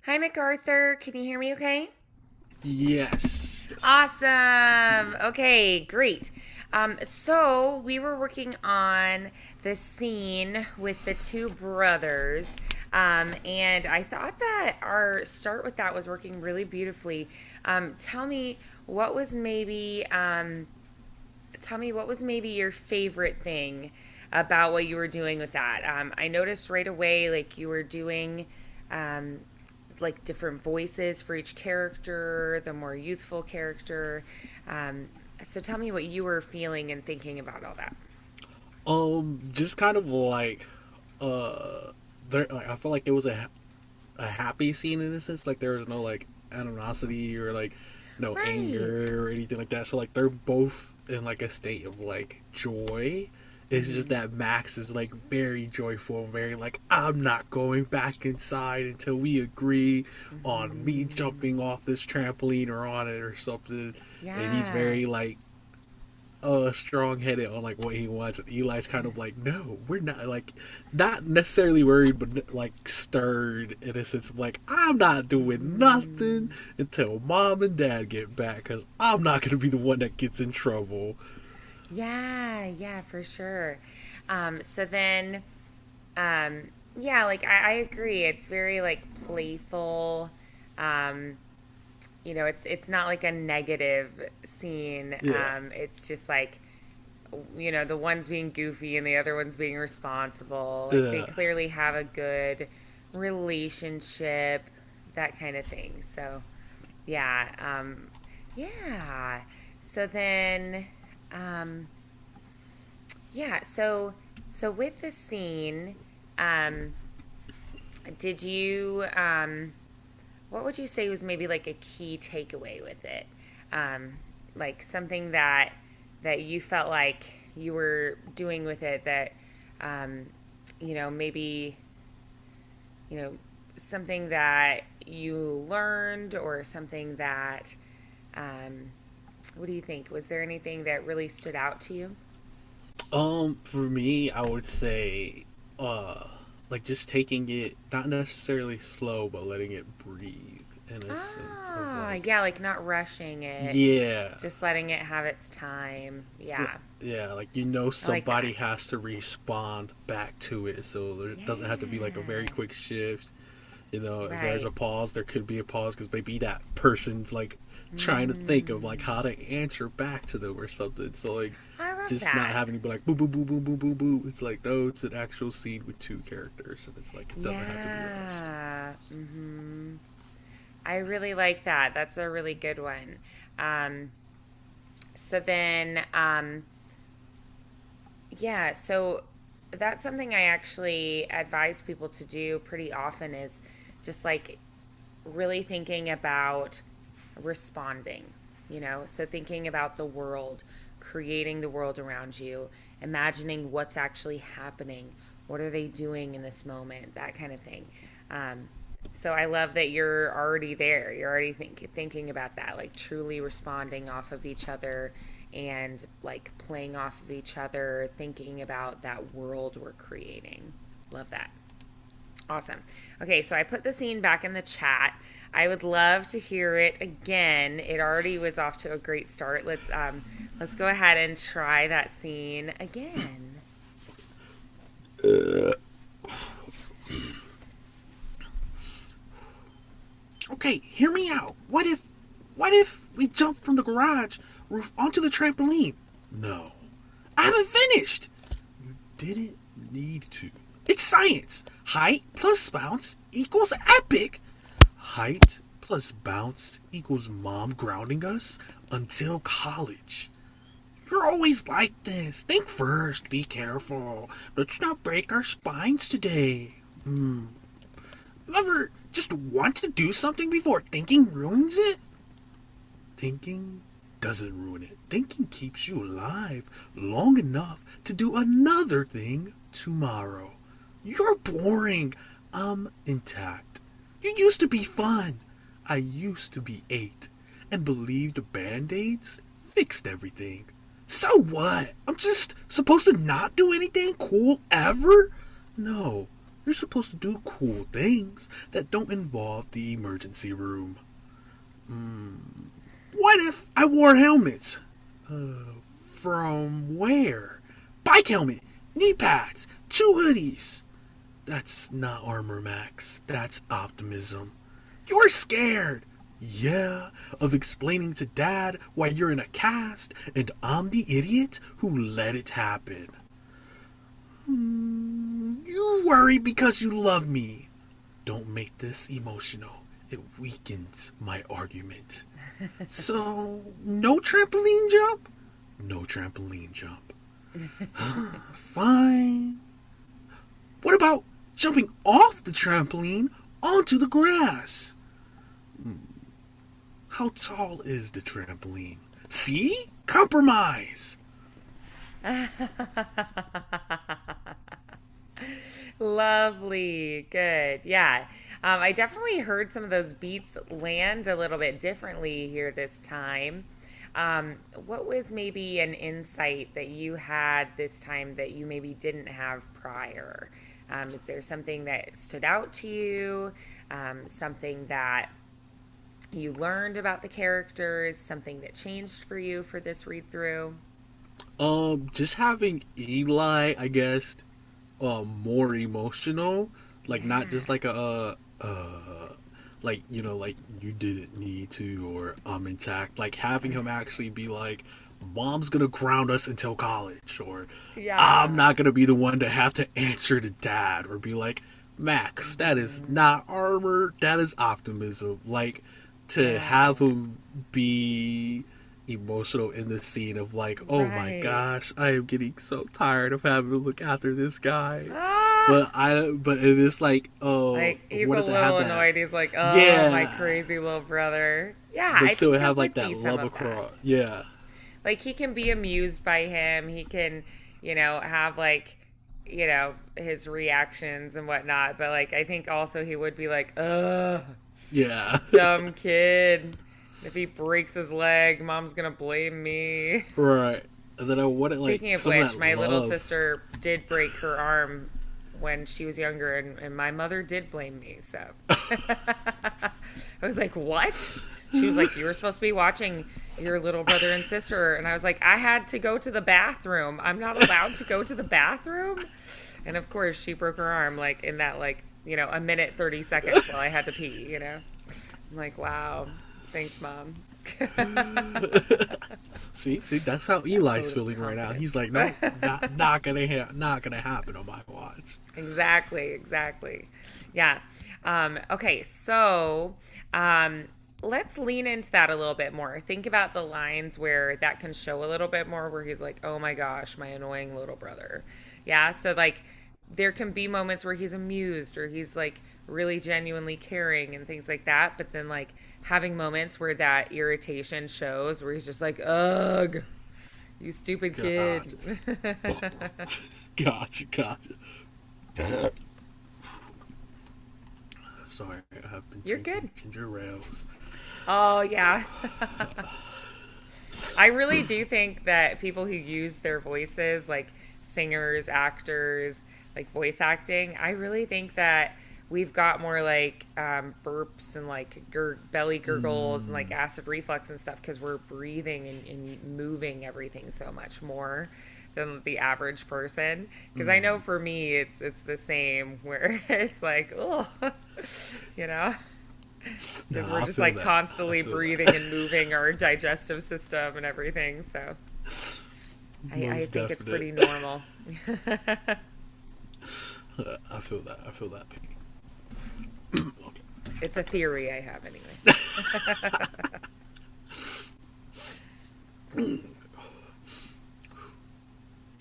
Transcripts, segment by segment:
Hi, McArthur. Can you hear me okay? Yes. Yes. Awesome. Okay, great. So we were working on the scene with the two brothers. And I thought that our start with that was working really beautifully. Tell me what was maybe tell me what was maybe your favorite thing about what you were doing with that. I noticed right away like you were doing um, like different voices for each character, the more youthful character. Um, so tell me what you were feeling and thinking about all that. Just kind of like, uh, there. Like, I felt like it was a happy scene in a sense. Like there was no like animosity or like no Right. anger or anything like that. So like they're both in like a state of like joy. It's just Mm-hmm. that Max is like very joyful and very like I'm not going back inside until we agree on me Mm-hmm. jumping off this trampoline or on it or something. And he's Yeah. very like strong headed on like what he wants, and Eli's kind of like, no, we're not, like, not necessarily worried, but like stirred in a sense of like, I'm not doing nothing Mm-hmm. until mom and dad get back because I'm not going to be the one that gets in trouble. Yeah, yeah, for sure. So then, yeah, like I agree. It's very like playful. Um, it's not like a negative scene. Yeah, It's just like the one's being goofy and the other one's being responsible. Like they yeah. clearly have a good relationship, that kind of thing. So, yeah. Yeah. So then, um, yeah. So with the scene, um, did you, what would you say was maybe like a key takeaway with it? Um, like something that you felt like you were doing with it that um, maybe you know something that you learned or something that um, what do you think? Was there anything that really stood out to you? For me, I would say, uh, like just taking it not necessarily slow, but letting it breathe in a sense of Ah, like, yeah, like not rushing it, yeah, just letting it have its time. Yeah, yeah, like I like somebody that. has to respond back to it, so there doesn't have to be like a very Yeah, quick shift. You know, if there's a right. pause, there could be a pause because maybe that person's like trying to think of like Mm, how to answer back to them or something. So like, I love just not that. having to be like boom, boom, boom, boom, boom, boom, boom. It's like no, it's an actual scene with two characters, and it's like it doesn't have to be rushed. Yeah. I really like that. That's a really good one. Um, so then, yeah, so that's something I actually advise people to do pretty often is just like really thinking about responding, so thinking about the world, creating the world around you, imagining what's actually happening, what are they doing in this moment, that kind of thing. Um, so I love that you're already there. You're already thinking about that, like truly responding off of each other and like playing off of each other, thinking about that world we're creating. Love that. Awesome. Okay, so I put the scene back in the chat. I would love to hear it again. It already was off to a great start. Let's go ahead and try that scene again. Okay, hear me out. What if we jump from the garage roof onto the trampoline? No, I haven't finished. You didn't need to. It's science. Height plus bounce equals epic. Height plus bounce equals mom grounding us until college. You're always like this. Think first. Be careful. Let's not break our spines today. You ever just want to do something before thinking ruins it? Thinking doesn't ruin it. Thinking keeps you alive long enough to do another thing tomorrow. You're boring. I'm intact. You used to be fun. I used to be 8 and believed band aids fixed everything. So what? I'm just supposed to not do anything cool ever? No. You're supposed to do cool things that don't involve the emergency room. What if I wore helmets? From where? Bike helmet, knee pads, 2 hoodies. That's not armor, Max. That's optimism. You're scared. Yeah, of explaining to Dad why you're in a cast, and I'm the idiot who let it happen. You worry because you love me. Don't make this emotional. It weakens my argument. So, no trampoline jump? No trampoline jump. Fine. What about jumping off the trampoline onto the grass? How tall is the trampoline? See? Compromise. Lovely. Good. Yeah. I definitely heard some of those beats land a little bit differently here this time. What was maybe an insight that you had this time that you maybe didn't have prior? Is there something that stood out to you? Something that you learned about the characters? Something that changed for you for this read through? Just having Eli, I guess, more emotional, like not Yeah. just like like like you didn't need to, or I'm intact. Like having him actually be like, "Mom's gonna ground us until college," or "I'm Yeah. not gonna be the one to have to answer to Dad," or be like, "Max, that is Mhm. not armor, that is optimism." Like to have Yeah. him be emotional in the scene of like, oh my Right. gosh, I am getting so tired of having to look after this guy. Ah! But it is like, oh, Like, I he's a wanted to have little that, annoyed. He's like, oh, my yeah, crazy little brother. Yeah, but I still think there have like would that be some love of that. across, yeah, Like, he can be amused by him. He can, have, like, his reactions and whatnot. But, like, I think also he would be like, ugh, yeah, dumb kid. If he breaks his leg, mom's gonna blame me. right. And then I wanted like Speaking of some of which, that my little love. sister did break her arm when she was younger, and my mother did blame me. So I was like, "What?" She was like, "You were supposed to be watching your little brother and sister," and I was like, "I had to go to the bathroom. I'm not allowed to go to the bathroom." And of course, she broke her arm like in that a minute 30 seconds while I had to pee. I'm like, "Wow, thanks, mom." See, that's how Eli's Vote of feeling right now. He's confidence. like, no, not gonna happen on my watch. Exactly, exactly. Yeah. Okay, so let's lean into that a little bit more. Think about the lines where that can show a little bit more, where he's like, oh my gosh, my annoying little brother. Yeah, so like there can be moments where he's amused or he's like really genuinely caring and things like that, but then like having moments where that irritation shows, where he's just like, ugh, you stupid God, kid. gotcha. Sorry, I have been You're drinking good. ginger ales. Oh, yeah. I really do think that people who use their voices, like singers, actors, like voice acting, I really think that we've got more like burps and like belly gurgles and like Mm, acid reflux and stuff because we're breathing and moving everything so much more than the average person. Because I know mm. for me, it's the same where it's like, oh, you know No, because we're I just feel like that. I constantly feel breathing and that. moving our digestive system and everything. So I Most think it's definite. pretty normal. I feel that. I feel that pain. Okay. It's a theory I have anyway.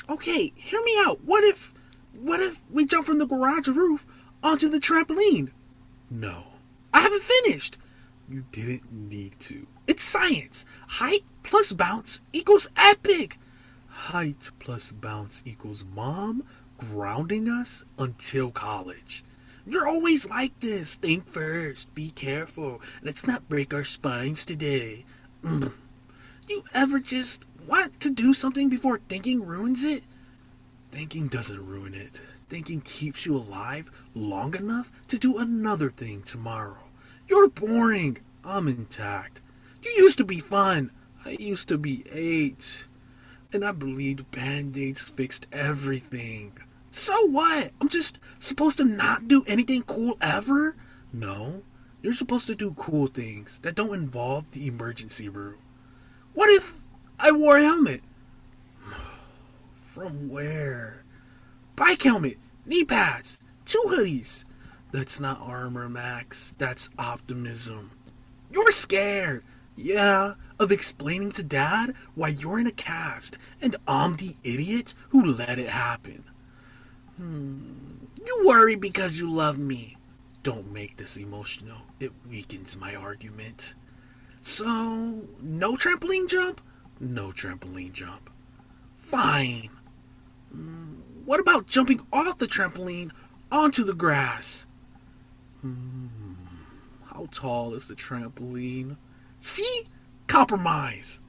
Okay, hear me out. What if we jump from the garage roof onto the trampoline? No, I haven't finished. You didn't need to. It's science. Height plus bounce equals epic. Height plus bounce equals mom grounding us until college. You're always like this. Think first. Be careful. Let's not break our spines today. You ever just want to do something before thinking ruins it? Thinking doesn't ruin it. thinking keeps you alive long enough to do another thing tomorrow. You're boring. I'm intact. You used to be fun. I used to be 8. And I believed band-aids fixed everything. So what? I'm just supposed to not do anything cool ever? No. You're supposed to do cool things that don't involve the emergency room. What if I wore a helmet? From where? Bike helmet, knee pads, 2 hoodies. That's not armor, Max. That's optimism. You're scared. Yeah, of explaining to Dad why you're in a cast and I'm the idiot who let it happen. You worry because you love me. Don't make this emotional. It weakens my argument. So, no trampoline jump? No trampoline jump. Fine. What about jumping off the trampoline onto the grass? How tall is the trampoline? See? Compromise.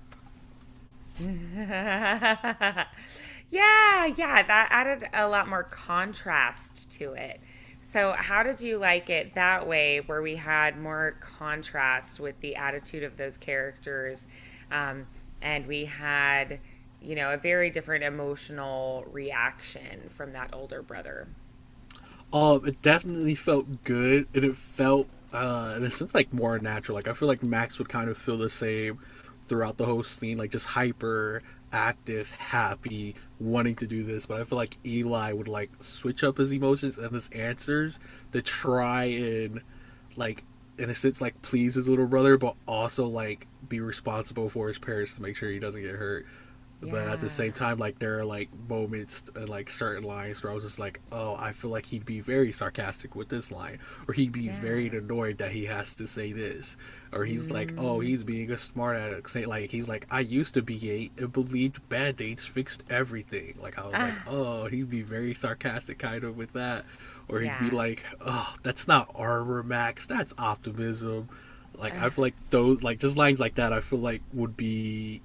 Yeah, yeah, that added a lot more contrast to it. So, how did you like it that way, where we had more contrast with the attitude of those characters, um, and we had, a very different emotional reaction from that older brother? It definitely felt good, and it felt, in a sense, like more natural. Like I feel like Max would kind of feel the same throughout the whole scene, like just hyper active, happy, wanting to do this. But I feel like Eli would like switch up his emotions and his answers to try and like, in a sense, like please his little brother, but also like be responsible for his parents to make sure he doesn't get hurt. But at the Yeah. same time, like there are like moments and like certain lines where I was just like, oh, I feel like he'd be very sarcastic with this line, or he'd be very Yeah. annoyed that he has to say this, or he's like, oh, Mm, he's being a smart aleck. Say like he's like, I used to be 8 and believed band-aids fixed everything. Like I was like, ah, oh, he'd be very sarcastic kind of with that, or he'd be yeah. like, oh, that's not armor, Max, that's optimism. Like I Ah, feel like those like just lines like that I feel like would be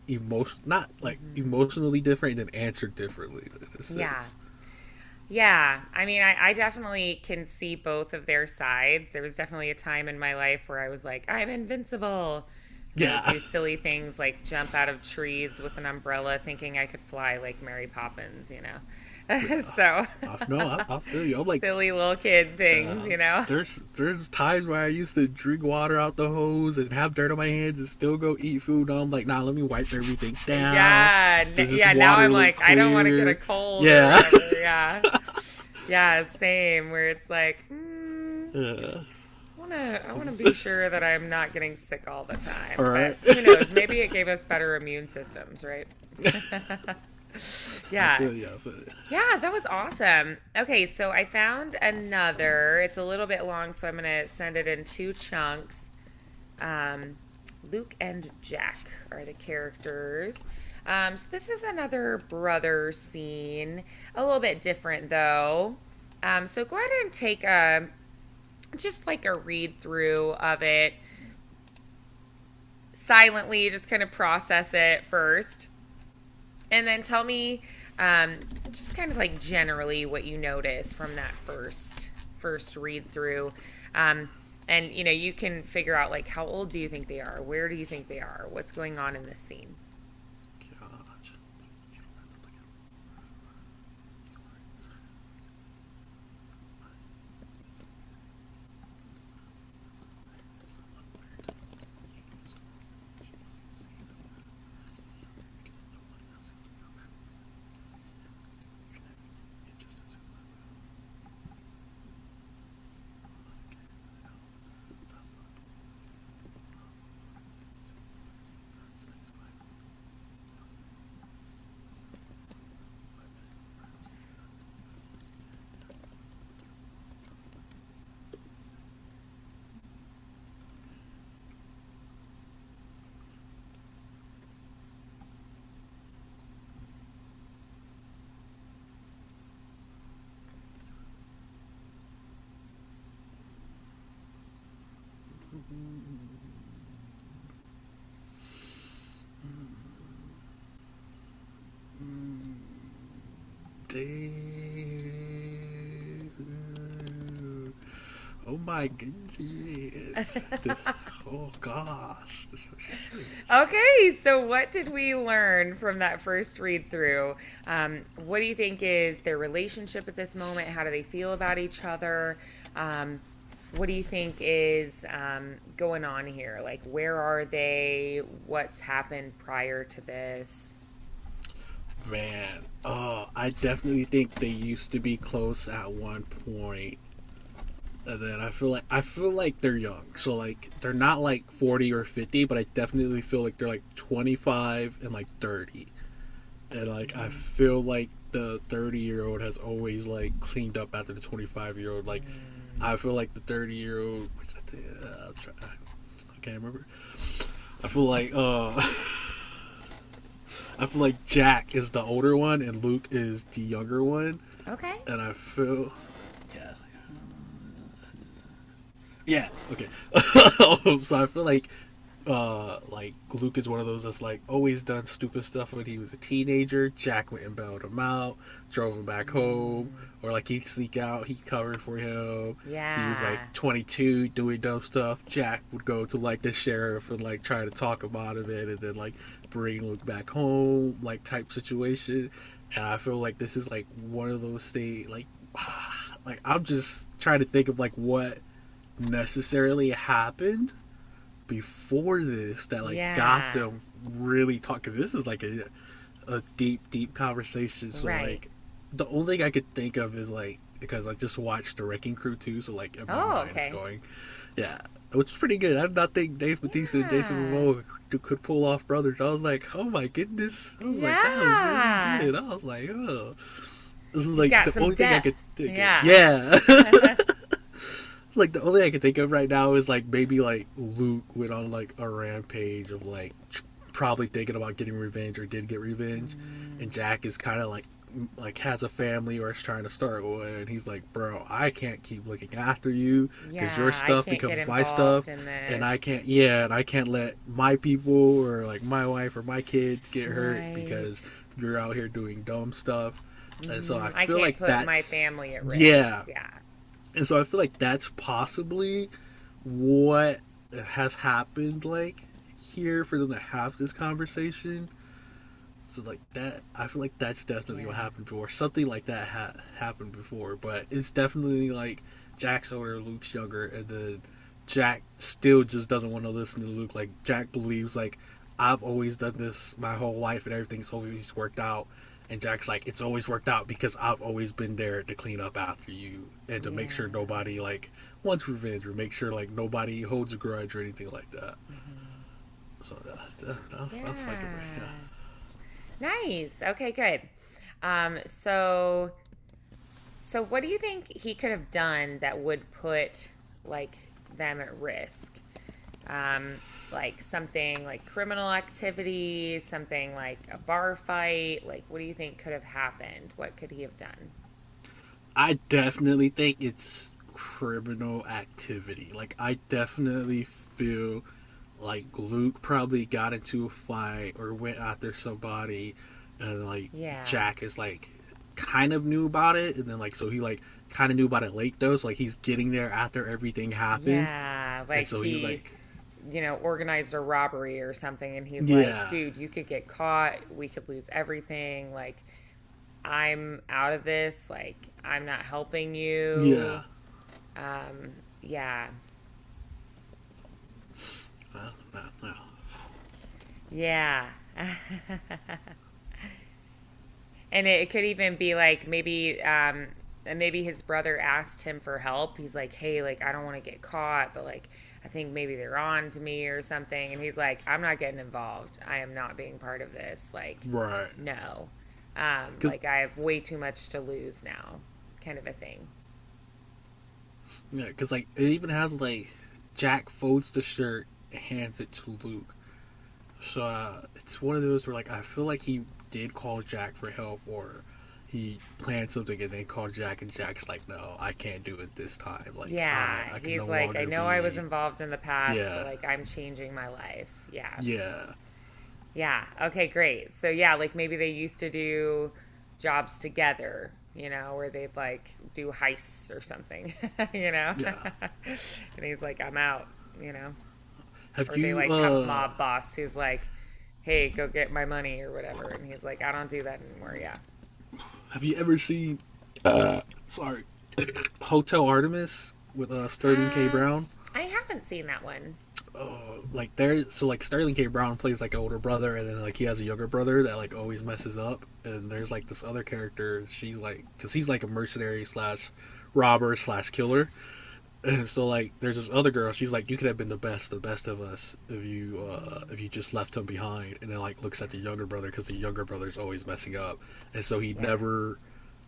not like mhm. emotionally different and answered differently in a Yeah. sense. Yeah. I mean, I definitely can see both of their sides. There was definitely a time in my life where I was like, I'm invincible. And I would Yeah. do silly things like jump out of trees with an umbrella thinking I could fly like Mary Poppins. So, No, I feel you. I'm like, silly little kid things, uh, you know? there's times where I used to drink water out the hose and have dirt on my hands and still go eat food. Now I'm like, nah, let me wipe everything down. Yeah. Does this Yeah. Now water I'm look like, I don't want to get a clear? cold or Yeah. whatever. Yeah. Yeah. Same. Where it's like, uh, I wanna be sure that I'm not getting sick all the time. all But right. who knows? Maybe it gave us better immune systems, right? I Yeah. feel you. I feel you. Yeah, that was awesome. Okay, so I found another. It's a little bit long, so I'm gonna send it in two chunks. Um, Luke and Jack are the characters. So this is another brother scene, a little bit different though. So go ahead and take a just like a read through of it silently, just kind of process it first, and then tell me just kind of like generally what you notice from that first read through. Um, and you can figure out like how old do you think they are? Where do you think they are? What's going on in this scene? Gosh. Oh my goodness. This, oh gosh. Okay, so what did we learn from that first read through? What do you think is their relationship at this moment? How do they feel about each other? Um, what do you think is going on here? Like, where are they? What's happened prior to this? Man, I definitely think they used to be close at one point, and then I feel like they're young. So like they're not like 40 or 50, but I definitely feel like they're like 25 and like 30. And like I Mm-hmm. feel like the 30-year-old has always like cleaned up after the 25-year-old. Like I feel like the 30-year-old, I can't remember. I feel like I feel like Jack is the older one and Luke is the younger one, Okay. and I feel yeah. Yeah, okay. So I feel like Luke is one of those that's like always done stupid stuff when he was a teenager. Jack went and bailed him out, drove him back home, Mm, or like he'd sneak out, he covered for him. He was like yeah. 22 doing dumb stuff. Jack would go to like the sheriff and like try to talk him out of it, and then like bring Luke back home, like type situation. And I feel like this is like one of those things. Like I'm just trying to think of like what necessarily happened before this that like got Yeah. them really talk, because this is like a deep conversation. So Right. like the only thing I could think of is like, because I just watched the Wrecking Crew too, so like in my Oh, mind it's okay. going, yeah, which is pretty good. I did not think Dave Bautista and Jason Yeah. Momoa could pull off brothers. I was like, oh my goodness. I was like, that was really Yeah. good. I was like, oh, this is He's like got the some only thing I depth. could think of. Yeah. Yeah. Like the only thing I can think of right now is like maybe like Luke went on like a rampage of like probably thinking about getting revenge or did get revenge, Mm, and Jack is kind of like has a family or is trying to start one, and he's like, bro, I can't keep looking after you because your yeah, I stuff can't get becomes my stuff, involved in and this. I can't let my people or like my wife or my kids get hurt Right. because you're out here doing dumb stuff. And so I I feel can't like put my that's, family at risk. yeah, Yeah. and so I feel like that's possibly what has happened, like here for them to have this conversation. So like that, I feel like that's definitely what Yeah. happened before. Something like that happened before, but it's definitely like Jack's older, Luke's younger, and then Jack still just doesn't want to listen to Luke. Like Jack believes like I've always done this my whole life and everything's always worked out. And Jack's like, it's always worked out because I've always been there to clean up after you and to make sure Yeah. nobody like wants revenge or make sure like nobody holds a grudge or anything like that. Hmm. So that's like yeah. Yeah. Nice. Okay, good. So what do you think he could have done that would put like them at risk? Um, like something like criminal activity, something like a bar fight. Like, what do you think could have happened? What could he have done? I definitely think it's criminal activity. Like I definitely feel like Luke probably got into a fight or went after somebody, and like Yeah. Jack is like kind of knew about it, and then like so he like kind of knew about it late though. So like he's getting there after everything happened, Yeah. and Like so he's he, like, organized a robbery or something, and he's like, yeah, dude, you could get caught. We could lose everything. Like, I'm out of this. Like, I'm not helping you. yeah. Yeah. No, no. Yeah. And it could even be like maybe and maybe his brother asked him for help. He's like, "Hey, like I don't want to get caught, but like I think maybe they're on to me or something." And he's like, "I'm not getting involved. I am not being part of this. Like, Right. no. Because Like I have way too much to lose now." Kind of a thing. yeah, because like it even has like Jack folds the shirt and hands it to Luke. So it's one of those where like I feel like he did call Jack for help, or he planned something and then called Jack, and Jack's like, no, I can't do it this time. Like Yeah, I can he's no like, "I longer know I was be. involved in the past, but Yeah, like I'm changing my life." Yeah. yeah, Yeah. Okay, great. So yeah, like maybe they used to do jobs together. you know, where they'd like do heists or something, you know? Yeah. And he's like, I'm out, you know? Have Or they you like have a mob boss who's like, hey, go get my money or whatever. And he's like, I don't do that anymore. Yeah. have you ever seen sorry, Hotel Artemis with Sterling K. Um, Brown? I haven't seen that one. Like there, so like Sterling K. Brown plays like an older brother, and then like he has a younger brother that like always messes up. And there's like this other character. She's like, because he's like a mercenary slash robber slash killer. And so like there's this other girl. She's like, you could have been the best of us if you just left him behind. And then like looks at the younger brother because the younger brother's always messing up, and so he Yeah. never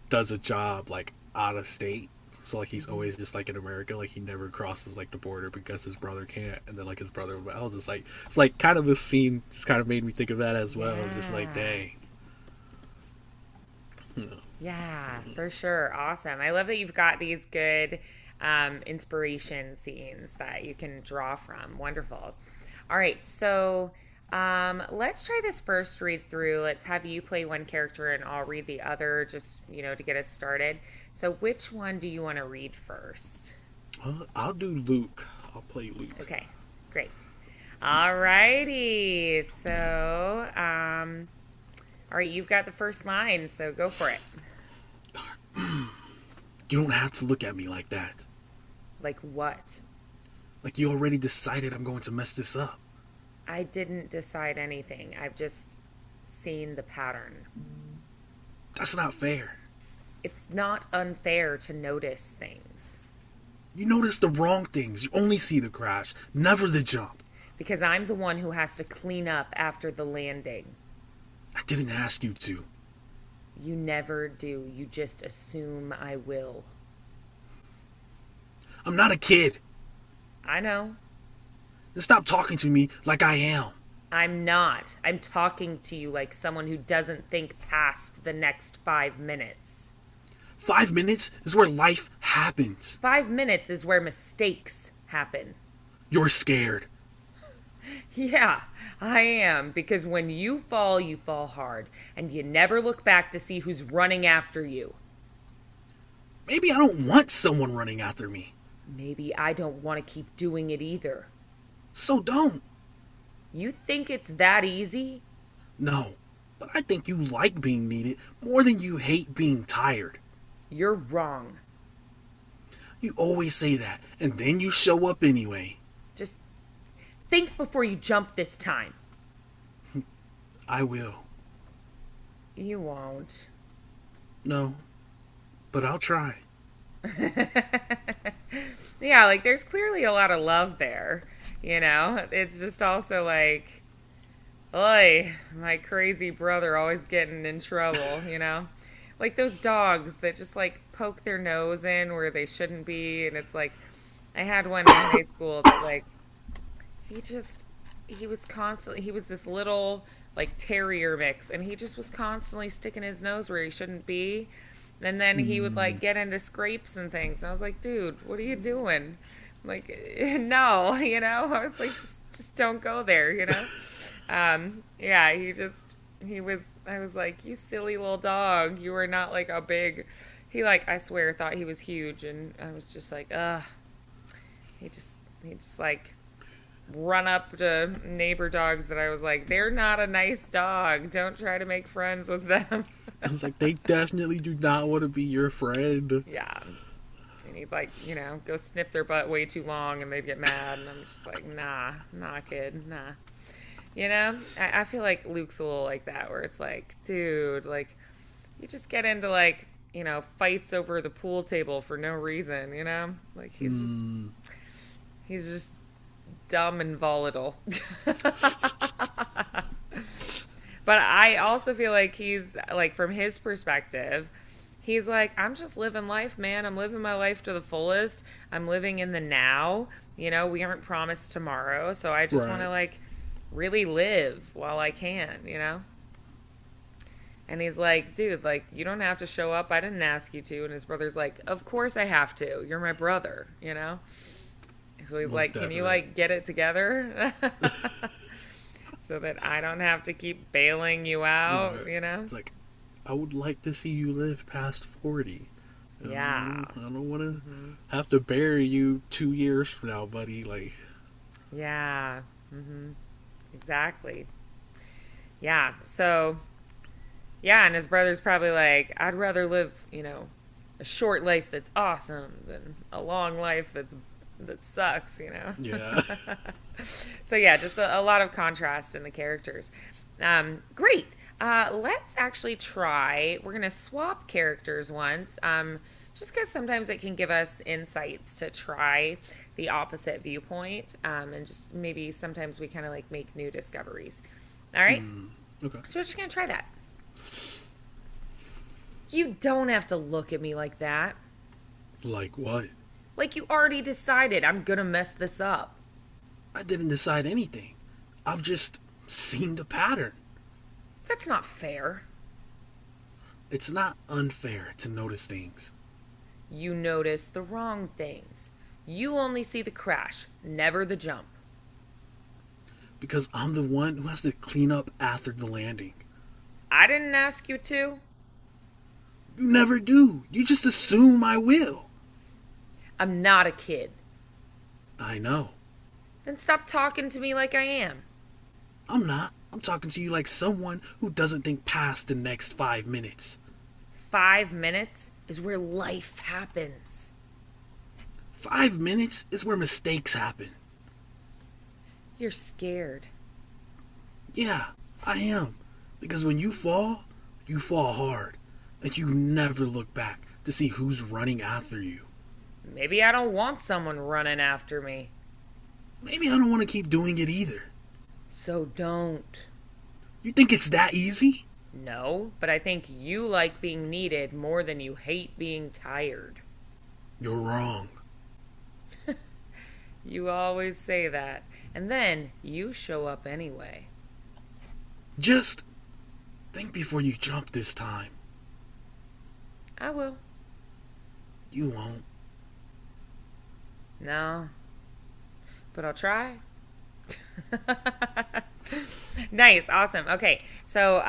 does a job like out of state. So like he's Hmm. always just like in America, like he never crosses like the border because his brother can't, and then like his brother. I was just like, it's like kind of this scene just kind of made me think of that as well. Just like Yeah. dang, you know. Yeah, for sure. Awesome. I love that you've got these good inspiration scenes that you can draw from. Wonderful. All right, so let's try this first read through. Let's have you play one character and I'll read the other, just you know, to get us started. So, which one do you want to read first? I'll do Luke. I'll play Luke. Okay, great. All righty. So, all right, you've got the first line, so go for it. You don't have to look at me like that. Like what? Like you already decided I'm going to mess this up. I didn't decide anything. I've just seen the pattern. That's not fair. It's not unfair to notice things You notice the wrong things. You only see the crash, never the jump. because I'm the one who has to clean up after the landing. I didn't ask you to. You never do. You just assume I will. I'm not a kid. I know. Then stop talking to me like I am. I'm not. I'm talking to you like someone who doesn't think past the next 5 minutes. 5 minutes is where life happens. 5 minutes is where mistakes happen. You're scared. Yeah, I am. Because when you fall hard. And you never look back to see who's running after you. Maybe I don't want someone running after me. Maybe I don't want to keep doing it either. So don't. You think it's that easy? No. But I think you like being needed more than you hate being tired. You're wrong. You always say that, and then you show up anyway. Just think before you jump this time. I will. You won't. No. But I'll try. Yeah, like there's clearly a lot of love there. You know, it's just also like, oi, my crazy brother always getting in trouble, you know? Like those dogs that just like poke their nose in where they shouldn't be. And it's like, I had one in high school that like, he was constantly, he was this little like terrier mix and he just was constantly sticking his nose where he shouldn't be. And then he would like get into scrapes and things. And I was like, dude, what are you doing? Like, no, you know, I was like, just don't go there, you know? Yeah, I was like, you silly little dog. You were not like a big, he like, I swear, thought he was huge. And I was just like, he just like run up to neighbor dogs that I was like, they're not a nice dog. Don't try to make friends with them. I was like, they definitely do not want to be your friend. Yeah. And he'd like, you know, go sniff their butt way too long and they'd get mad. And I'm just like, nah, kid, nah. You know? I feel like Luke's a little like that where it's like, dude, like, you just get into like, you know, fights over the pool table for no reason, you know? Like, he's just dumb and volatile. But I also feel like he's like, from his perspective, he's like, I'm just living life, man. I'm living my life to the fullest. I'm living in the now. You know, we aren't promised tomorrow. So I just want to like really live while I can, you know? And he's like, dude, like, you don't have to show up. I didn't ask you to. And his brother's like, of course I have to. You're my brother, you know? So he's like, can you like get it together? So that I don't have to keep bailing you out, you know? It's like, I would like to see you live past 40. Yeah. I don't want to Hmm. have to bury you 2 years from now, buddy. Like, Yeah. Hmm. Exactly. Yeah. So, yeah, and his brother's probably like, I'd rather live, a short life that's awesome than a long life that sucks. yeah. So yeah, just a lot of contrast in the characters. Great. Let's actually try. We're gonna swap characters once. Just because sometimes it can give us insights to try the opposite viewpoint, and just maybe sometimes we kind of like make new discoveries. All right. Okay. So we're just gonna try that. You don't have to look at me like that. Like what? Like you already decided I'm gonna mess this up. I didn't decide anything. I've just seen the pattern. That's not fair. It's not unfair to notice things. You notice the wrong things. You only see the crash, never the jump. Because I'm the one who has to clean up after the landing. I didn't ask you to. You never do. You just assume I will. I'm not a kid. I know. Then stop talking to me like I am. I'm not. I'm talking to you like someone who doesn't think past the next 5 minutes. 5 minutes is where life happens. 5 minutes is where mistakes happen. You're scared. Yeah, I am. Because when you fall hard. And you never look back to see who's running after you. Maybe I don't want someone running after me. Maybe I don't want to keep doing it either. So don't. You think it's that easy? No, but I think you like being needed more than you hate being tired. You're wrong. You always say that. And then you show up anyway. Just think before you jump this time. I will. You won't. No. But I'll try. Nice. Awesome. Okay. So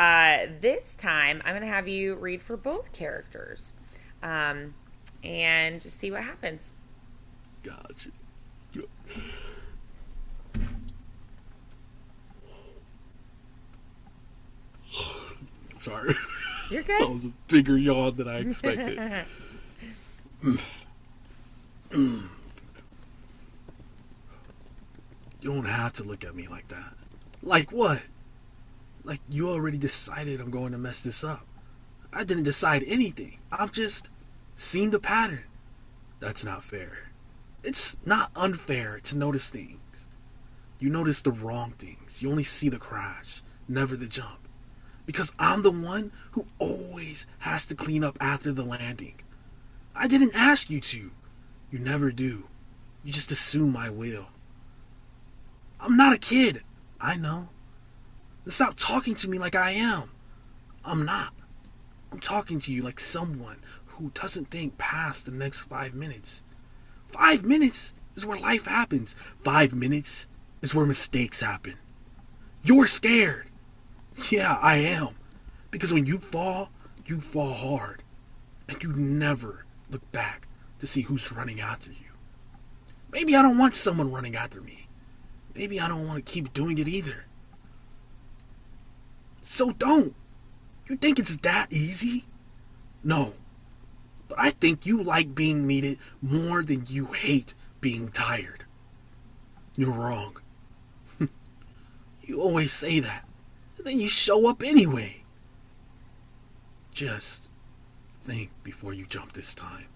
this time I'm going to have you read for both characters. And just see what happens. Gotcha. Sorry. You're good. That was a bigger yawn than I expected. You don't have to look at me like that. Like what? Like you already decided I'm going to mess this up. I didn't decide anything. I've just seen the pattern. That's not fair. It's not unfair to notice things. You notice the wrong things. You only see the crash, never the jump. Because I'm the one who always has to clean up after the landing. I didn't ask you to. You never do. You just assume I will. I'm not a kid. I know. Stop talking to me like I am. I'm not. I'm talking to you like someone who doesn't think past the next 5 minutes. 5 minutes is where life happens. 5 minutes is where mistakes happen. You're scared. Yeah, I am. Because when you fall hard. And you never look back to see who's running after you. Maybe I don't want someone running after me. Maybe I don't want to keep doing it either. So don't. You think it's that easy? No. But I think you like being needed more than you hate being tired. You're wrong. You always say that. And then you show up anyway. Just think before you jump this time.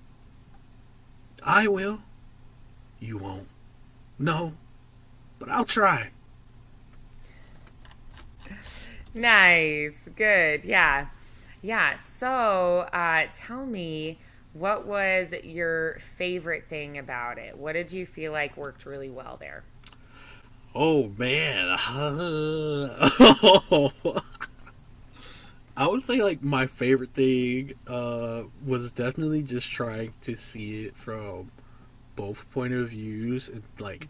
I will. You won't. No. But I'll try. Nice. Good. Yeah. Yeah. So tell me, what was your favorite thing about it? What did you feel like worked really well there? Oh man. I would say like my favorite thing was definitely just trying to see it from both point of views and like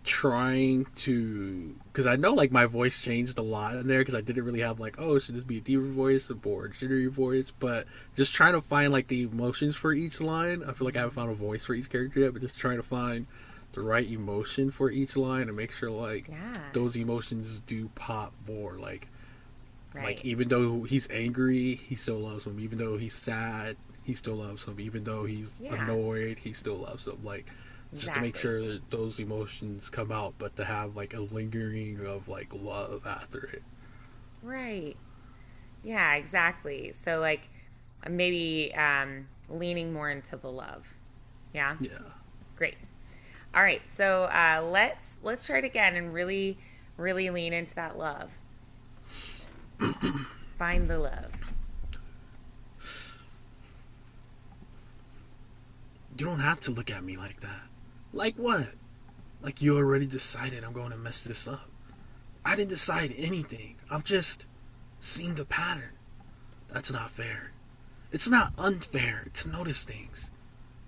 trying to, because I know like my voice changed a lot in there because I didn't really have like, oh, should this be a diva voice or a jittery voice, but just trying to find like the emotions for each line. I feel like I haven't found a voice for each character yet, but just trying to find the right emotion for each line and make sure like Yeah. those emotions do pop more. Like Right. even though he's angry, he still loves him. Even though he's sad, he still loves him. Even though he's Yeah. annoyed, he still loves him. Like just to make Exactly. sure that those emotions come out, but to have like a lingering of like love after it. Right. Yeah, exactly. So like maybe leaning more into the love. Yeah. Yeah. Great. All right. So let's try it again and really lean into that love. Find the love. You don't have to look at me like that. Like what? Like you already decided I'm going to mess this up. I didn't decide anything. I've just seen the pattern. That's not fair. It's not unfair to notice things.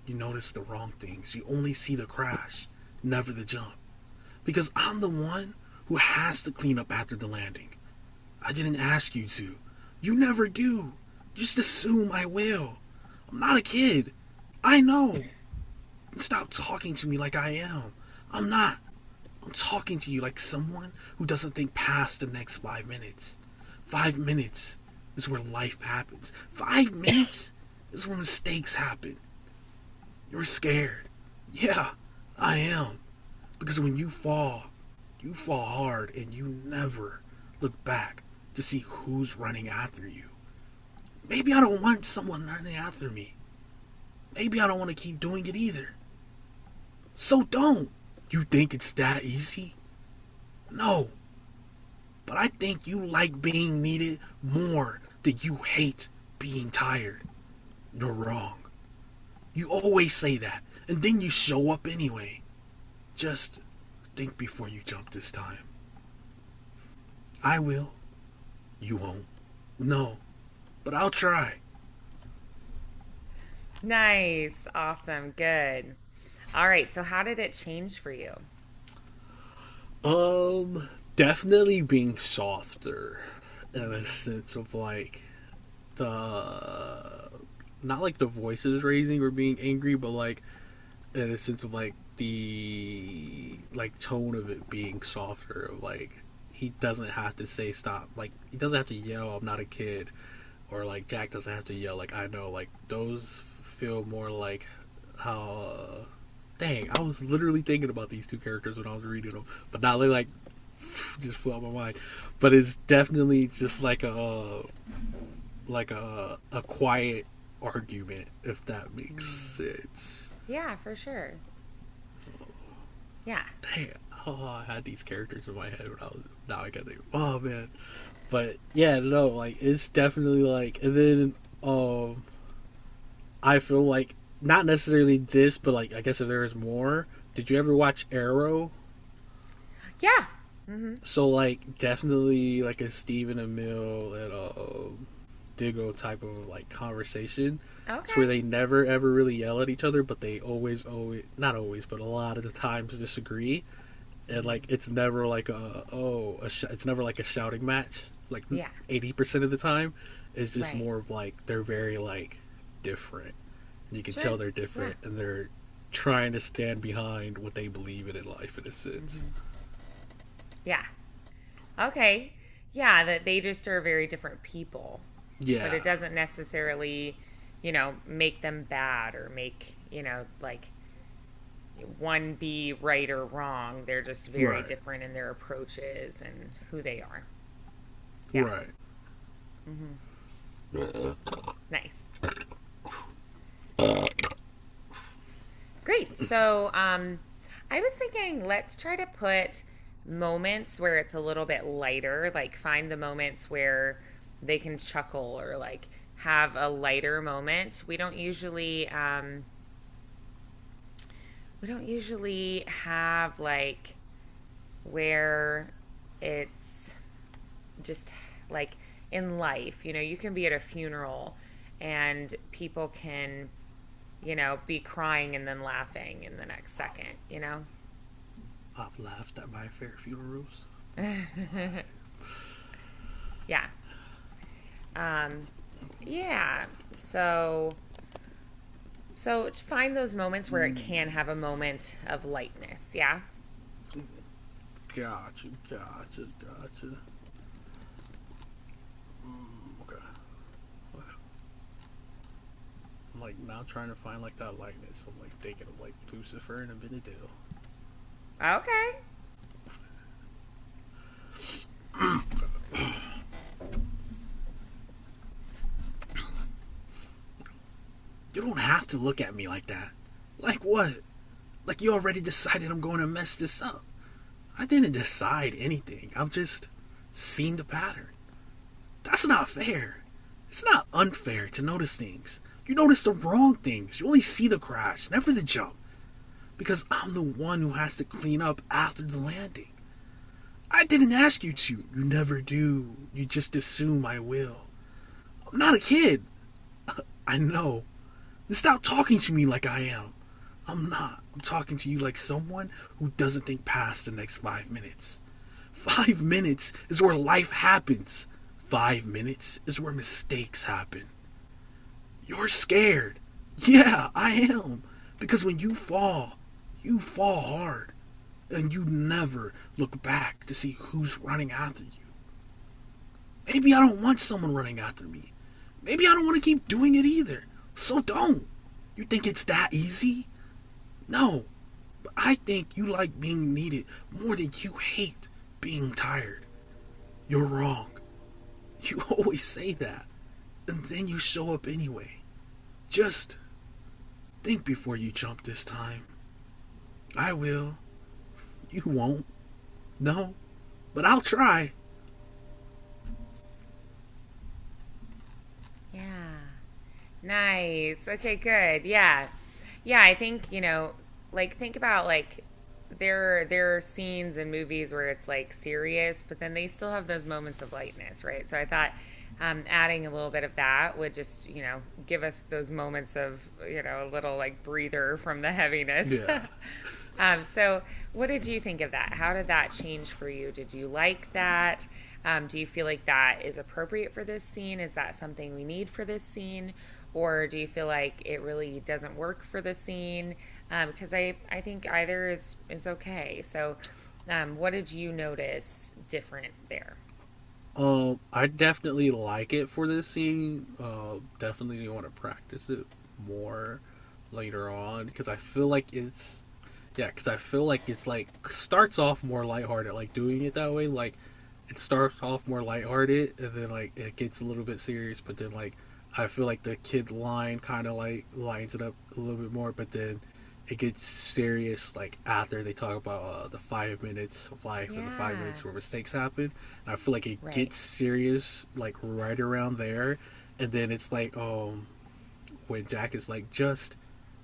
You notice the wrong things. You only see the crash, never the jump. Because I'm the one who has to clean up after the landing. I didn't ask you to. You never do. You just assume I will. I'm not a kid. I know. And stop talking to me like I am. I'm not. I'm talking to you like someone who doesn't think past the next 5 minutes. 5 minutes is where life happens. 5 minutes is where mistakes happen. You're scared. Yeah, I am. Because when you fall hard and you never look back to see who's running after you. Maybe I don't want someone running after me. Maybe I don't want to keep doing it either. So don't. You think it's that easy? No. But I think you like being needed more than you hate being tired. You're wrong. You always say that, and then you show up anyway. Just think before you jump this time. I will. You won't. No. But I'll try. Nice. Awesome. Good. All right. So how did it change for you? Definitely being softer in a sense of like the not like the voices raising or being angry, but like in a sense of like the like tone of it being softer. Like he doesn't have to say stop. Like he doesn't have to yell, "I'm not a kid," or like Jack doesn't have to yell, "Like I know." Like those feel more like how. Dang, I was literally thinking about these two characters when I was reading them, but now they like just flew out my mind. But it's definitely just like a quiet argument, if that makes sense. Yeah, for sure. Yeah. Dang, oh, I had these characters in my head when I was now I got think. Oh man, but yeah, no, like it's definitely like, and then I feel like not necessarily this, but like I guess if there is more. Did you ever watch Arrow? Yeah. Mm-hmm. So like definitely like a Stephen Amell and Diggo type of like conversation. It's where Okay. they never ever really yell at each other, but they always not always, but a lot of the times disagree, and like it's never like it's never like a shouting match. Like Yeah. 80% of the time, it's just Right. more of like they're very like different. And you can Sure. tell they're Yeah. different, and they're trying to stand behind what they believe in life in a sense. Mm-hmm. Yeah. Okay. Yeah, that they just are very different people, but Yeah, it doesn't necessarily, make them bad or make, like one be right or wrong. They're just very right, different in their approaches and who they are. Yeah. right. Hmm. Nice. Great. So, I was thinking let's try to put moments where it's a little bit lighter, like find the moments where they can chuckle or like have a lighter moment. We don't usually have like where it's just like in life, you can be at a funeral and people can, be crying and then laughing in the next second. I've laughed at my fair funerals. Yeah. Um, yeah. So find those moments where it can have a moment of lightness. Yeah. Gotcha. Okay. I'm like now trying to find like that lightness. I'm like thinking of like Lucifer and Abinadil. Okay. You don't have to look at me like that. Like what? Like you already decided I'm going to mess this up. I didn't decide anything. I've just seen the pattern. That's not fair. It's not unfair to notice things. You notice the wrong things. You only see the crash, never the jump. Because I'm the one who has to clean up after the landing. I didn't ask you to. You never do. You just assume I will. I'm not a kid. I know. Then stop talking to me like I am. I'm not. I'm talking to you like someone who doesn't think past the next 5 minutes. 5 minutes is where life happens. 5 minutes is where mistakes happen. You're scared. Yeah, I am. Because when you fall hard. And you never look back to see who's running after you. Maybe I don't want someone running after me. Maybe I don't want to keep doing it either. So don't. You think it's that easy? No. But I think you like being needed more than you hate being tired. You're wrong. You always say that. And then you show up anyway. Just think before you jump this time. I will. You won't. No. But I'll try. Yeah. Nice. Okay, good. Yeah. Yeah, I think, like think about like there are scenes in movies where it's like serious, but then they still have those moments of lightness, right? So I thought adding a little bit of that would just, give us those moments of, a little like breather from the heaviness. Yeah. So what did you think of that? How did that change for you? Did you like that? Do you feel like that is appropriate for this scene? Is that something we need for this scene? Or do you feel like it really doesn't work for the scene? Because I think either is okay. So what did you notice different there? I definitely like it for this scene. Definitely want to practice it more later on because I feel like it's like starts off more lighthearted, like doing it that way. Like it starts off more lighthearted and then like it gets a little bit serious, but then like I feel like the kid line kind of like lines it up a little bit more, but then it gets serious like after they talk about the 5 minutes of life and the 5 minutes where mistakes happen. And I feel like it gets serious like right around there, and then it's like when Jack is like just,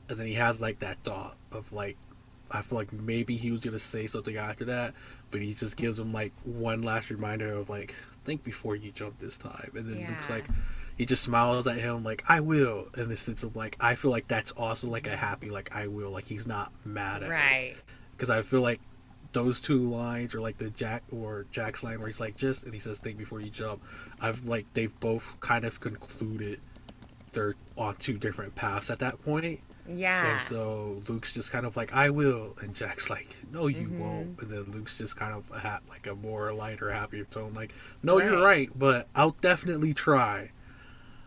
and then he has like that thought of like I feel like maybe he was gonna say something after that, but he just gives him like one last reminder of like think before you jump this time, and then Luke's like he just smiles at him like I will, in the sense of like I feel like that's also like a happy like I will, like he's not mad at it, because I feel like those two lines or like the Jack's line where he's like just and he says think before you jump, I've like they've both kind of concluded they're on two different paths at that point. Yeah. And so Luke's just kind of like, I will. And Jack's like, no, you won't. And then Luke's just kind of like a more lighter, happier tone. Like, no, you're right, but I'll definitely try.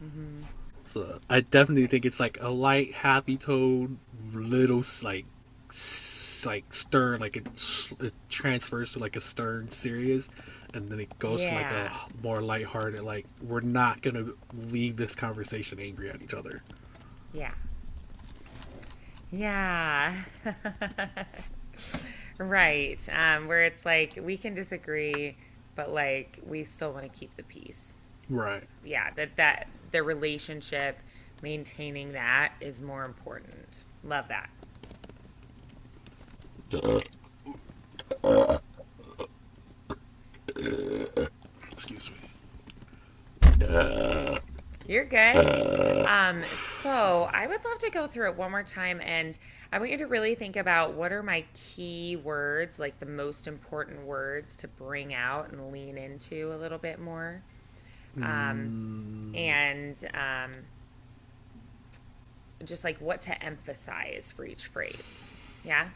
Mm-hmm. So I definitely think it's like a light, happy tone, little, like stern, like it transfers to like a stern, serious. And then it goes to like a more lighthearted, like, we're not going to leave this conversation angry at each other. Yeah. Yeah. Right. Where it's like we can disagree, but like we still want to keep the peace. Right. Yeah, that the relationship, maintaining that is more important. Love that. Excuse me. You're good. So I would love to go through it one more time, and I want you to really think about what are my key words, like the most important words to bring out and lean into a little bit more. Um, Mm, and just like what to emphasize for each phrase. Yeah.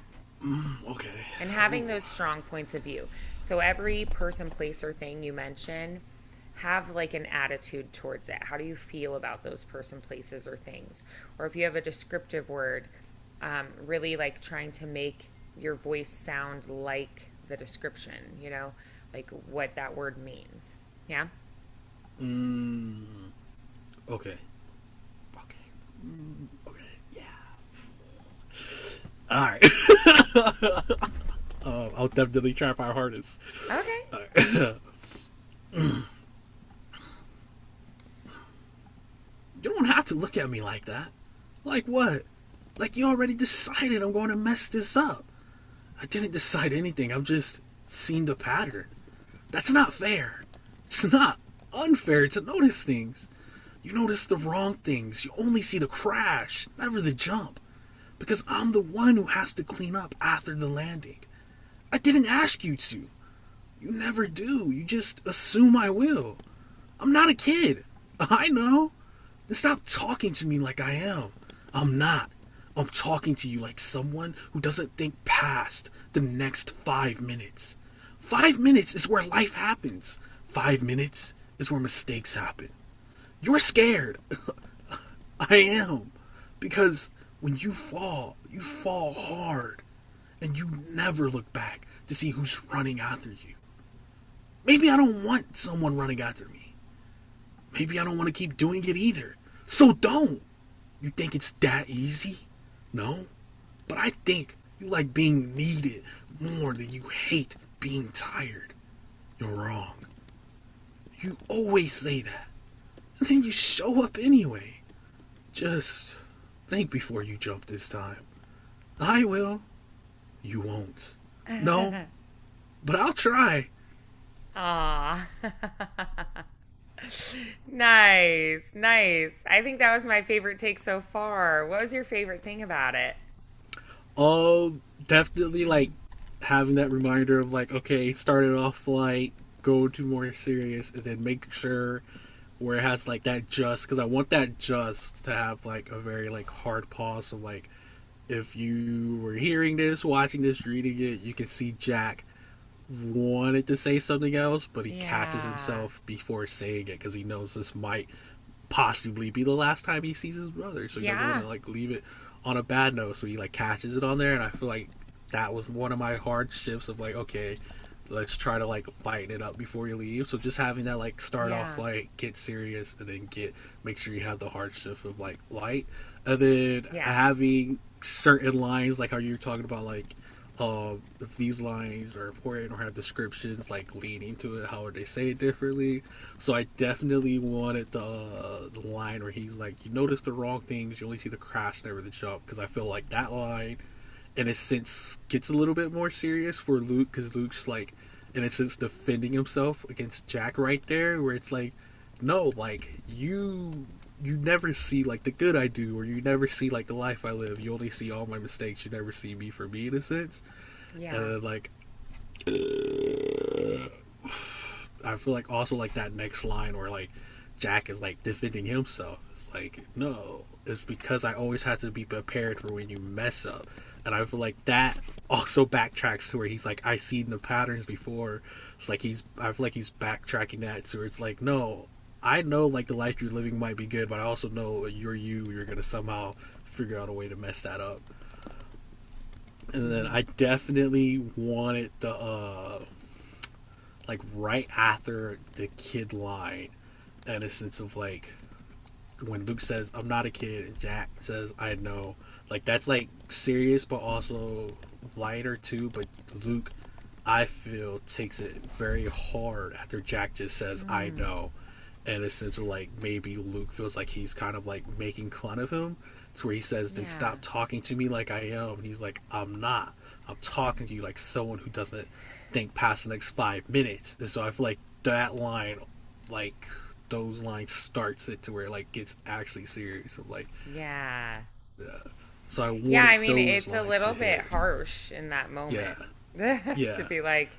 okay. And Ooh. having those strong points of view. So every person, place, or thing you mention, have like an attitude towards it. How do you feel about those person, places, or things? Or if you have a descriptive word, really like trying to make your voice sound like the description, like what that word means. Yeah. Mm, okay. Okay. Okay. Yeah. All right. I'll definitely try my hardest. Okay. All right. You don't have to look at me like that. Like what? Like you already decided I'm going to mess this up. I didn't decide anything. I've just seen the pattern. That's not fair. It's not unfair to notice things. You notice the wrong things. You only see the crash, never the jump. Because I'm the one who has to clean up after the landing. I didn't ask you to. You never do. You just assume I will. I'm not a kid. I know. Then stop talking to me like I am. I'm not. I'm talking to you like someone who doesn't think past the next 5 minutes. 5 minutes is where life happens. 5 minutes is where mistakes happen. You're scared. I am. Because when you fall hard. And you never look back to see who's running after you. Maybe I don't want someone running after me. Maybe I don't want to keep doing it either. So don't. You think it's that easy? No. But I think you like being needed more than you hate being tired. You're wrong. You always say that. And then you show up anyway. Just think before you jump this time. I will. You won't. No, but I'll try. Aw. Nice, nice. I think that was my favorite take so far. What was your favorite thing about it? Oh, definitely like having that reminder of like, okay, start it off light, go to more serious, and then make sure where it has like that just because I want that just to have like a very like hard pause of like if you were hearing this, watching this, reading it, you can see Jack wanted to say something else, but he catches Yeah. himself before saying it because he knows this might possibly be the last time he sees his brother, so he doesn't want Yeah. to like leave it on a bad note. So he like catches it on there, and I feel like that was one of my hard shifts of like, okay, let's try to like lighten it up before you leave. So just having that like start off Yeah. light, get serious, and then get make sure you have the hard shift of like light, and then Yeah. having certain lines like how you're talking about like if these lines are important or have descriptions like leading to it, how would they say it differently? So I definitely wanted the line where he's like, you notice the wrong things, you only see the crash, never the jump, because I feel like that line in a sense gets a little bit more serious for Luke because Luke's like in a sense defending himself against Jack right there, where it's like, no, like you never see like the good I do, or you never see like the life I live. You only see all my mistakes. You never see me for me in a sense. And Yeah. then like I feel like also like that next line where like Jack is like defending himself. It's like no, it's because I always have to be prepared for when you mess up. And I feel like that also backtracks to where he's like, I seen the patterns before. It's like I feel like he's backtracking that to where it's like, no, I know like the life you're living might be good, but I also know you're gonna somehow figure out a way to mess that up. And then Hmm. I definitely wanted the like right after the kid line, in a sense of like when Luke says I'm not a kid and Jack says I know, like that's like serious but also lighter too. But Luke, I feel, takes it very hard after Jack just says I Mm. know, and it's essentially like maybe Luke feels like he's kind of like making fun of him. It's where he says, "Then Yeah. stop talking to me like I am," and he's like, "I'm not. I'm talking to you like someone who doesn't think past the next 5 minutes." And so I feel like that line, like those lines starts it to where it like gets actually serious. So like, Yeah. yeah. So I Yeah, wanted I mean, those it's a lines to little bit hit. harsh in that Yeah, moment to yeah, be like,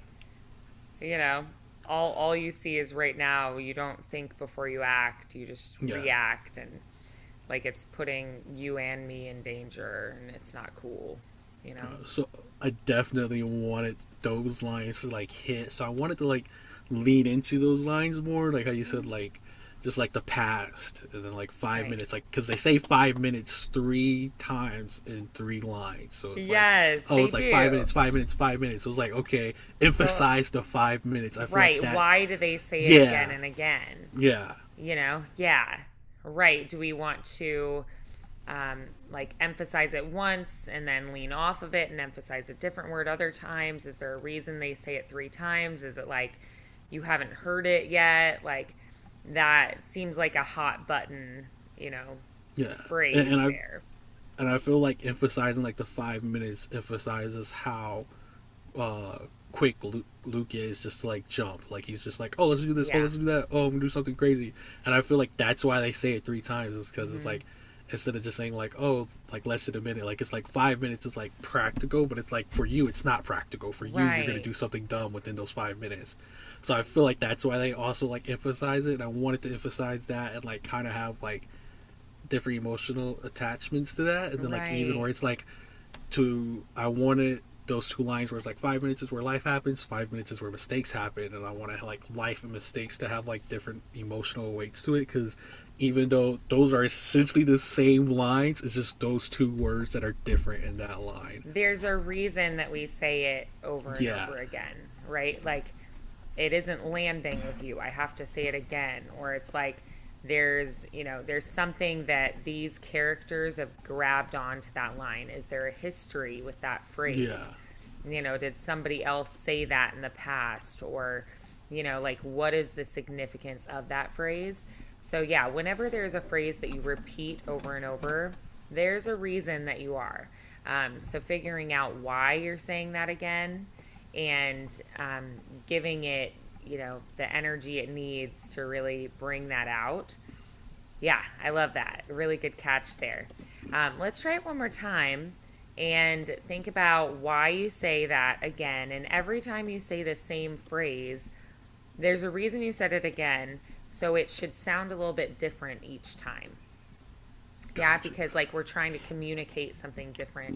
you know, all you see is right now. You don't think before you act. You just yeah. react, and like it's putting you and me in danger, and it's not cool, you know? So I definitely wanted those lines to like hit. So I wanted to like lean into those lines more, like how you said, like just like the past, and then like five Right. minutes, like because they say 5 minutes 3 times in 3 lines. So it's like, Yes, oh, they it's like 5 minutes, do. 5 minutes, 5 minutes. So it's like, okay, Well, emphasize the 5 minutes. I feel like right. that. Why do they say it again Yeah, and again? yeah, You know? Yeah. Right. Do we want to like emphasize it once and then lean off of it and emphasize a different word other times? Is there a reason they say it 3 times? Is it like you haven't heard it yet? Like that seems like a hot button, you know, yeah. And phrase there. I feel like emphasizing like the 5 minutes emphasizes how uh quick Luke is just to like jump. Like he's just like, oh, let's do this, oh, Yeah. let's do that, oh, I'm gonna do something crazy. And I feel like that's why they say it 3 times, is because it's Hmm. like, instead of just saying like, oh, like less than a minute, like it's like 5 minutes is like practical, but it's like for you it's not practical. For you, you're gonna Right. do something dumb within those 5 minutes. So I feel like that's why they also like emphasize it, and I wanted to emphasize that and like kind of have like different emotional attachments to that, and then like even Right. where it's like, to I wanted those 2 lines where it's like 5 minutes is where life happens, 5 minutes is where mistakes happen, and I want to like life and mistakes to have like different emotional weights to it, because even though those are essentially the same lines, it's just those 2 words that are different in that line. There's a reason that we say it over and Yeah, over again, right? Like it isn't landing with you. I have to say it again. Or it's like there's something that these characters have grabbed onto that line. Is there a history with that yeah, phrase? Did somebody else say that in the past? Or, like what is the significance of that phrase? So, yeah, whenever there's a phrase that you repeat over and over, there's a reason that you are. So, figuring out why you're saying that again and giving it, the energy it needs to really bring that out. Yeah, I love that. Really good catch there. Let's try it one more time and think about why you say that again. And every time you say the same phrase, there's a reason you said it again. So it should sound a little bit different each time. Yeah, gotcha. because like we're trying to communicate something different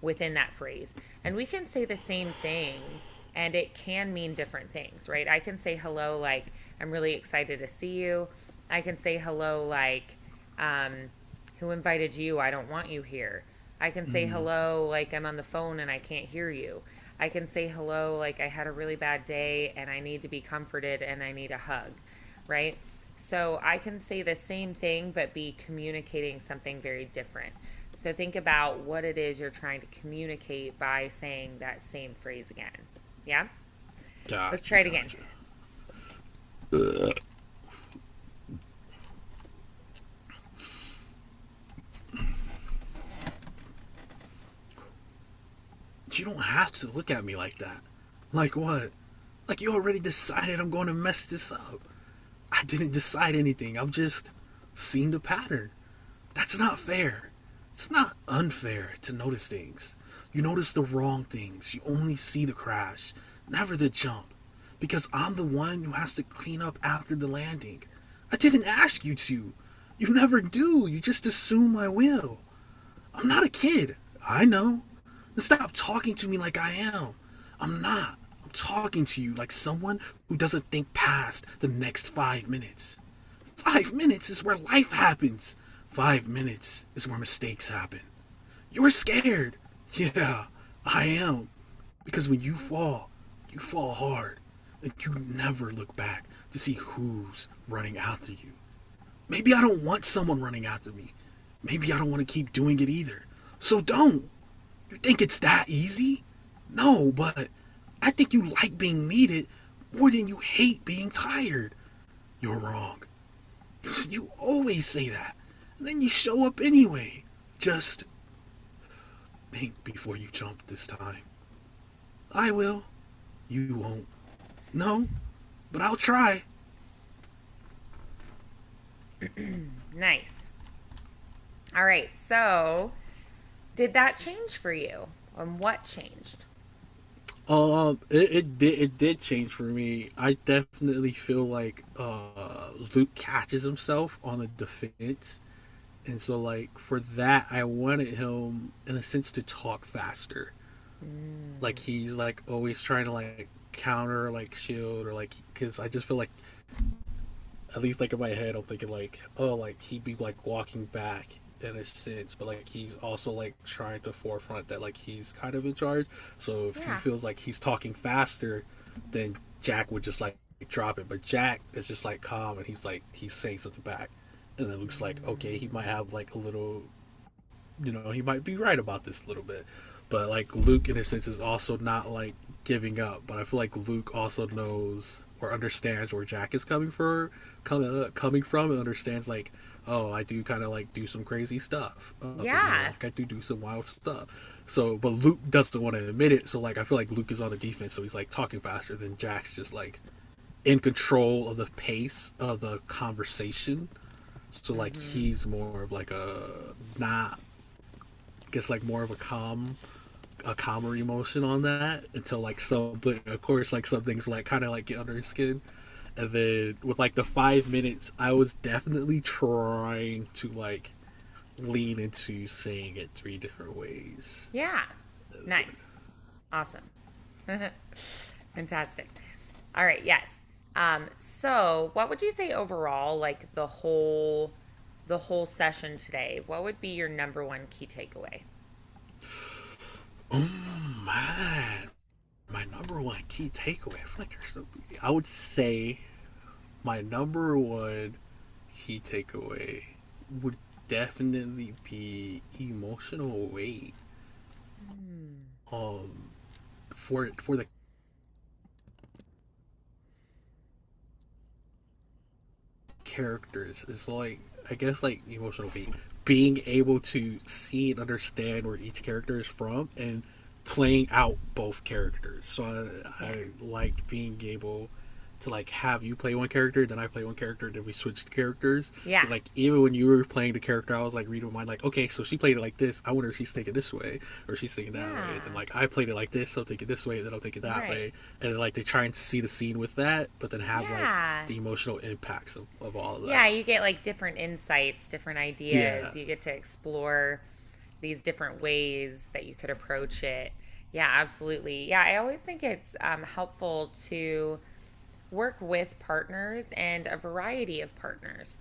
within that phrase. And we can say the same thing and it can mean different things, right? I can say hello like I'm really excited to see you. I can say hello like um who invited you? I don't want you here. I can say Mm, hello like I'm on the phone and I can't hear you. I can say hello like I had a really bad day and I need to be comforted and I need a hug, right? So I can say the same thing but be communicating something very different. So think about what it is you're trying to communicate by saying that same phrase again. Yeah? Let's gotcha, try it again. gotcha. You don't have to look at me like that. Like what? Like you already decided I'm going to mess this up. I didn't decide anything. I've just seen the pattern. That's not fair. It's not unfair to notice things. You notice the wrong things. You only see the crash, never the jump. Because I'm the one who has to clean up after the landing. I didn't ask you to. You never do. You just assume I will. I'm not a kid. I know. And stop talking to me like I am. I'm not. I'm talking to you like someone who doesn't think past the next 5 minutes. 5 minutes is where life happens. 5 minutes is where mistakes happen. You're scared. Yeah, I am. Because when you fall hard. And you never look back to see who's running after you. Maybe I don't want someone running after me. Maybe I don't want to keep doing it either. So don't. You think it's that easy? No, but I think you like being needed more than you hate being tired. You're wrong. You always say that. And then you show up anyway. Just think before you jump this time. I will. You won't. No, but I'll try. Nice. All right. So, did that change for you? And what changed? It did change for me. I definitely feel like Luke catches himself on the defense, and so like for that, I wanted him in a sense to talk faster. Like Mm, he's like always trying to like counter like shield or like because I just feel like at least like in my head I'm thinking like oh like he'd be like walking back in a sense, but like he's also like trying to forefront that like he's kind of in charge. So if he yeah. feels like he's talking faster, then Jack would just like drop it. But Jack is just like calm and he's saying something back, and then Luke's like okay he might have like a little he might be right about this a little bit, but like Luke in a sense is also not like giving up. But I feel like Luke also knows or understands where Jack is coming from, and understands like, oh, I do kind of like do some crazy stuff, Yeah. like I do some wild stuff. So, but Luke doesn't want to admit it. So like I feel like Luke is on the defense, so he's like talking faster than Jack's just like in control of the pace of the conversation. So like Hmm. he's more of like a not guess like more of a calmer emotion on that until like some but of course like some things like kind of like get under his skin, and then with like the 5 minutes I was definitely trying to like lean into saying it three different ways. Yeah. Nice. Awesome. Fantastic. All right. Yes. So, what would you say overall, like the whole session today? What would be your number one key takeaway? Oh man, my number one key takeaway, I feel like there's so I would say my number one key takeaway would definitely be emotional weight. Hmm. Um, for the characters, it's like I guess like emotional weight, being able to see and understand where each character is from and playing out both characters. So Yeah. I liked being able to like have you play one character, then I play one character, then we switched characters. Yeah. Because like even when you were playing the character, I was like reading my mind, like okay, so she played it like this. I wonder if she's thinking this way or she's thinking that way. Then Yeah. like I played it like this, so I'm thinking this way, then I'm thinking that Right. way, and like they try and see the scene with that, but then have like Yeah. the emotional impacts of all of Yeah, that. you get like different insights, different Yeah, ideas. You get to explore these different ways that you could approach it. Yeah, absolutely. Yeah, I always think it's helpful to work with partners and a variety of partners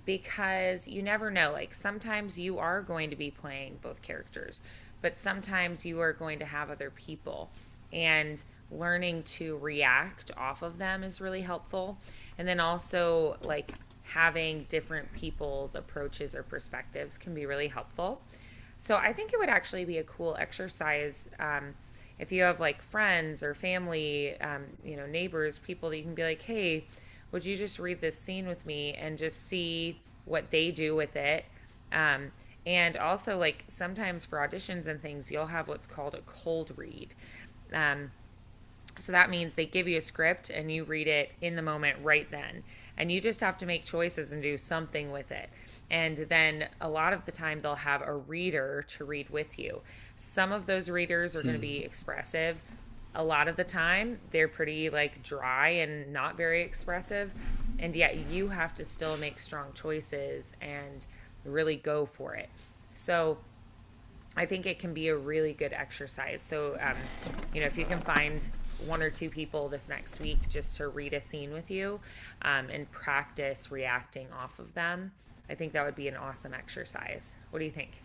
because you never know. Like sometimes you are going to be playing both characters, but sometimes you are going to have other people. And learning to react off of them is really helpful. And then also, like, having different people's approaches or perspectives can be really helpful. So I think it would actually be a cool exercise if you have like friends or family, neighbors, people that you can be like, hey, would you just read this scene with me and just see what they do with it? Um, and also, like sometimes for auditions and things, you'll have what's called a cold read. Um, so that means they give you a script and you read it in the moment right then. And you just have to make choices and do something with it. And then a lot of the time they'll have a reader to read with you. Some of those readers are going to be expressive. A lot of the time they're pretty like dry and not very expressive. And yet you have to still make strong choices and really go for it. So I think it can be a really good exercise. So, if you can find one or two people this next week just to read a scene with you and practice reacting off of them, I think that would be an awesome exercise. What do you think?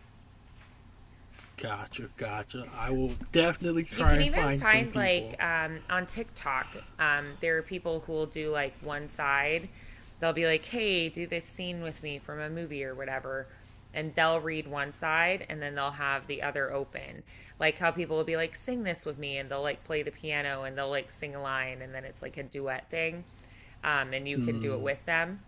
gotcha. I will definitely You try can and even find some find like people. on TikTok, there are people who will do like one side. They'll be like, "Hey, do this scene with me from a movie or whatever," and they'll read one side and then they'll have the other open. Like how people will be like, "Sing this with me," and they'll like play the piano and they'll like sing a line, and then it's like a duet thing, and you can do it Hmm. with them.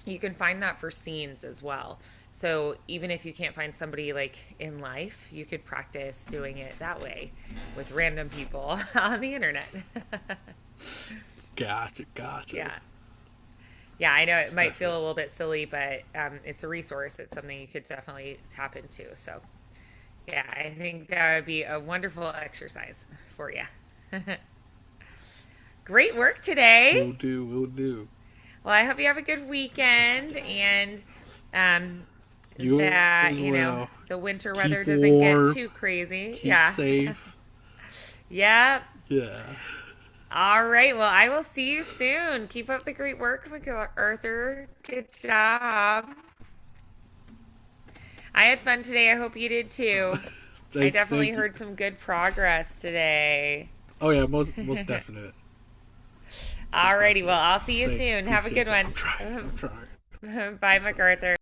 You can find that for scenes as well. So even if you can't find somebody like in life, you could practice doing it that way with random people on the internet. Gotcha. Yeah. Yeah, I know it might feel a Definitely. little bit silly, but it's a resource. It's something you could definitely tap into. So, yeah, I think that would be a wonderful exercise for you. Great work Will today. do, will do. Well, I hope you have a good weekend and um, You that, as well. the winter weather Keep doesn't get warm, too crazy. keep Yeah. safe. Yep. Yeah. All right. Well, I will see you soon. Keep up the great work, McArthur. Good job. I had fun today. I hope you did too. I definitely Thank you. heard some good progress today. Oh yeah, most definite. Most Alrighty. Well, definite. I'll see you Thank soon. Have a appreciate good that. one. I'm trying. Bye, McArthur.